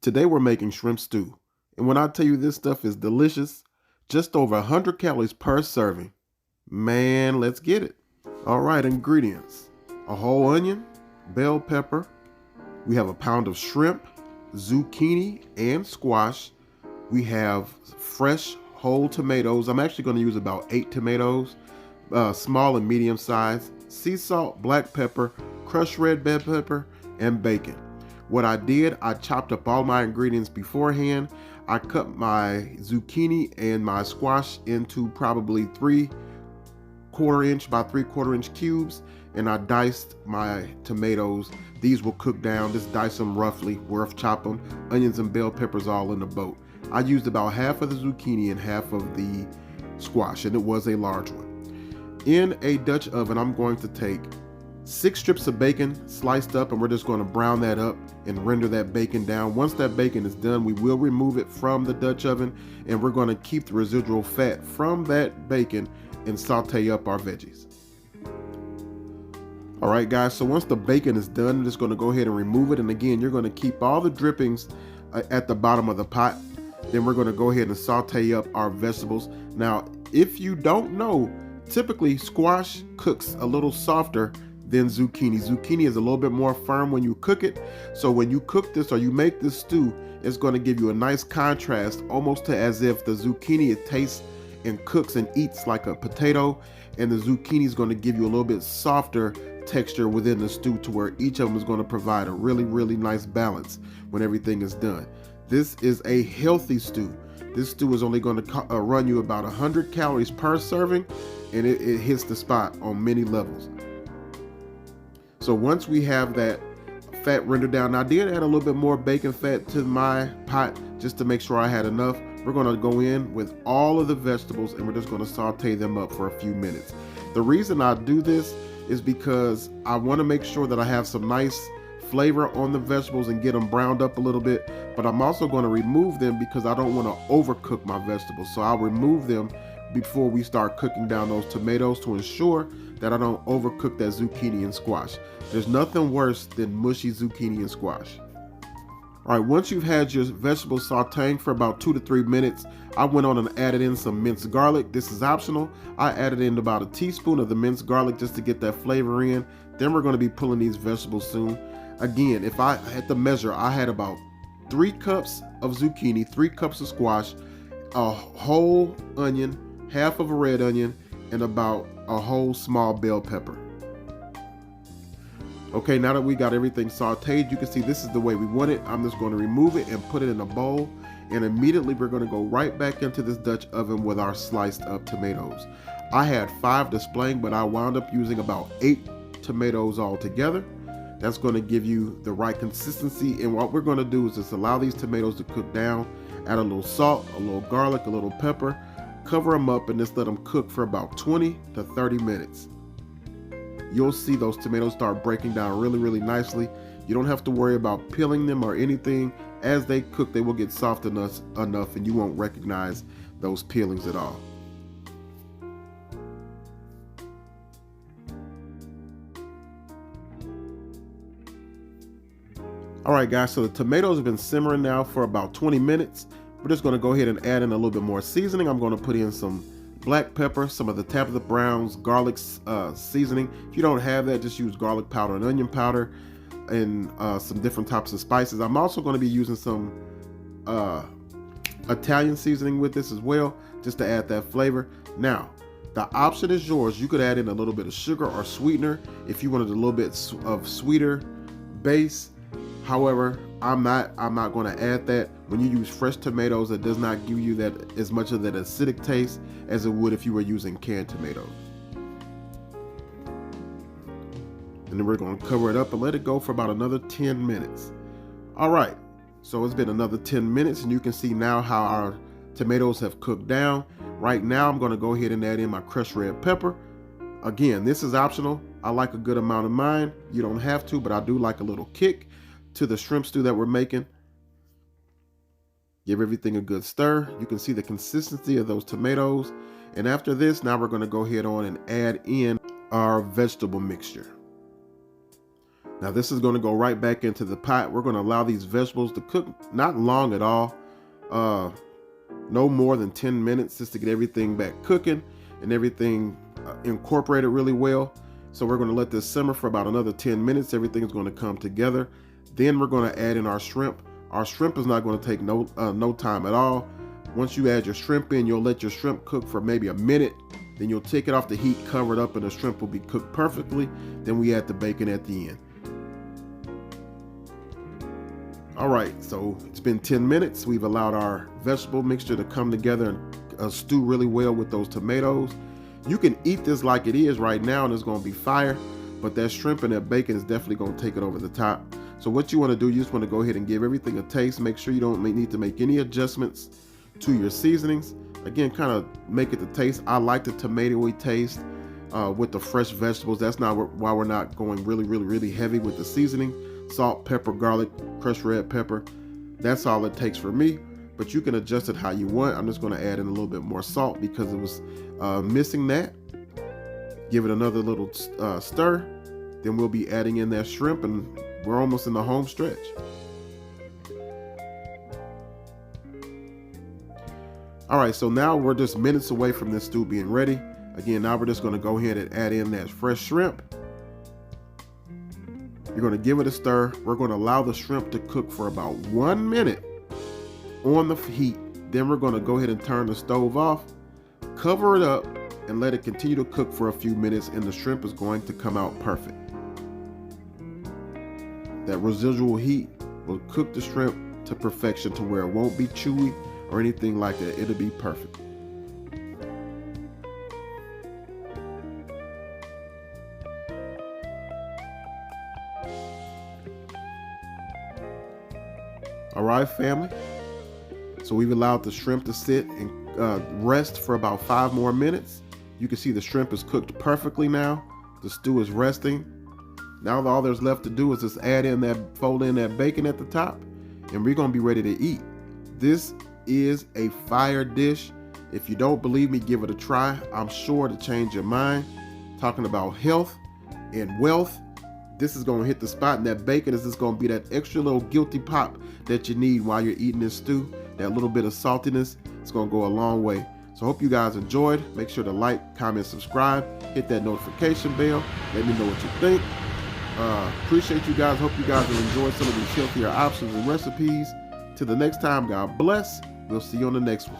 Today we're making shrimp stew. And when I tell you this stuff is delicious, just over 100 calories per serving. Man, let's get it. All right, ingredients. A whole onion, bell pepper. We have a pound of shrimp, zucchini, and squash. We have fresh whole tomatoes. I'm actually going to use about 8 tomatoes, small and medium size, sea salt, black pepper, crushed red bell pepper, and bacon. What I did, I chopped up all my ingredients beforehand. I cut my zucchini and my squash into probably 3/4 inch by 3/4 inch cubes, and I diced my tomatoes. These will cook down. Just dice them roughly, rough chop them. Onions and bell peppers all in the boat. I used about half of the zucchini and half of the squash, and it was a large one. In a Dutch oven, I'm going to take 6 strips of bacon sliced up, and we're just going to brown that up and render that bacon down. Once that bacon is done, we will remove it from the Dutch oven, and we're going to keep the residual fat from that bacon and saute up our veggies. All right, guys, so once the bacon is done, I'm just going to go ahead and remove it. And again, you're going to keep all the drippings at the bottom of the pot. Then we're going to go ahead and saute up our vegetables. Now, if you don't know, typically squash cooks a little softer than zucchini. Zucchini is a little bit more firm when you cook it. So when you cook this or you make this stew, it's going to give you a nice contrast, almost to as if the zucchini, it tastes and cooks and eats like a potato, and the zucchini is going to give you a little bit softer texture within the stew, to where each of them is going to provide a really nice balance when everything is done. This is a healthy stew. This stew is only going to run you about 100 calories per serving, and it hits the spot on many levels. So once we have that fat rendered down, I did add a little bit more bacon fat to my pot just to make sure I had enough. We're going to go in with all of the vegetables, and we're just going to saute them up for a few minutes. The reason I do this is because I want to make sure that I have some nice flavor on the vegetables and get them browned up a little bit, but I'm also going to remove them because I don't want to overcook my vegetables. So I'll remove them before we start cooking down those tomatoes to ensure that I don't overcook that zucchini and squash. There's nothing worse than mushy zucchini and squash. All right, once you've had your vegetables sauteing for about 2 to 3 minutes, I went on and added in some minced garlic. This is optional. I added in about a teaspoon of the minced garlic just to get that flavor in. Then we're going to be pulling these vegetables soon. Again, if I had to measure, I had about 3 cups of zucchini, 3 cups of squash, a whole onion, half of a red onion, and about a whole small bell pepper. Okay, now that we got everything sauteed, you can see this is the way we want it. I'm just going to remove it and put it in a bowl, and immediately we're going to go right back into this Dutch oven with our sliced up tomatoes. I had 5 displaying, but I wound up using about 8 tomatoes altogether. That's going to give you the right consistency, and what we're going to do is just allow these tomatoes to cook down, add a little salt, a little garlic, a little pepper, cover them up, and just let them cook for about 20 to 30 minutes. You'll see those tomatoes start breaking down really nicely. You don't have to worry about peeling them or anything. As they cook, they will get soft enough and you won't recognize those peelings at all. All right, guys, so the tomatoes have been simmering now for about 20 minutes. We're just going to go ahead and add in a little bit more seasoning. I'm going to put in some black pepper, some of the Tabitha Brown's garlic seasoning. If you don't have that, just use garlic powder and onion powder, and some different types of spices. I'm also going to be using some Italian seasoning with this as well, just to add that flavor. Now, the option is yours. You could add in a little bit of sugar or sweetener if you wanted a little bit of sweeter base. However, I'm not going to add that. When you use fresh tomatoes, it does not give you that as much of that acidic taste as it would if you were using canned tomatoes. And then we're going to cover it up and let it go for about another 10 minutes. All right, so it's been another 10 minutes, and you can see now how our tomatoes have cooked down. Right now, I'm going to go ahead and add in my crushed red pepper. Again, this is optional. I like a good amount of mine. You don't have to, but I do like a little kick to the shrimp stew that we're making. Give everything a good stir. You can see the consistency of those tomatoes. And after this, now we're going to go ahead on and add in our vegetable mixture. Now this is going to go right back into the pot. We're going to allow these vegetables to cook not long at all, no more than 10 minutes, just to get everything back cooking and everything incorporated really well. So we're going to let this simmer for about another 10 minutes. Everything is going to come together. Then we're going to add in our shrimp. Our shrimp is not going to take no time at all. Once you add your shrimp in, you'll let your shrimp cook for maybe a minute. Then you'll take it off the heat, cover it up, and the shrimp will be cooked perfectly. Then we add the bacon at the end. All right, so it's been 10 minutes. We've allowed our vegetable mixture to come together and stew really well with those tomatoes. You can eat this like it is right now and it's going to be fire, but that shrimp and that bacon is definitely going to take it over the top. So what you want to do, you just want to go ahead and give everything a taste. Make sure you don't need to make any adjustments to your seasonings. Again, kind of make it the taste. I like the tomatoey taste with the fresh vegetables. That's not why we're not going really heavy with the seasoning. Salt, pepper, garlic, crushed red pepper. That's all it takes for me, but you can adjust it how you want. I'm just going to add in a little bit more salt because it was missing that. Give it another little stir. Then we'll be adding in that shrimp and we're almost in the home stretch. All right, so now we're just minutes away from this stew being ready. Again, now we're just going to go ahead and add in that fresh shrimp. You're going to give it a stir. We're going to allow the shrimp to cook for about 1 minute on the heat. Then we're going to go ahead and turn the stove off, cover it up, and let it continue to cook for a few minutes, and the shrimp is going to come out perfect. That residual heat will cook the shrimp to perfection to where it won't be chewy or anything like that. It'll be perfect. All right, family. So we've allowed the shrimp to sit and rest for about 5 more minutes. You can see the shrimp is cooked perfectly now. The stew is resting. Now all there's left to do is just fold in that bacon at the top, and we're gonna be ready to eat. This is a fire dish. If you don't believe me, give it a try. I'm sure to change your mind. Talking about health and wealth, this is gonna hit the spot, and that bacon is just gonna be that extra little guilty pop that you need while you're eating this stew. That little bit of saltiness, it's gonna go a long way. So I hope you guys enjoyed. Make sure to like, comment, subscribe, hit that notification bell. Let me know what you think. Appreciate you guys. Hope you guys will enjoy some of these healthier options and recipes. Till the next time, God bless. We'll see you on the next one.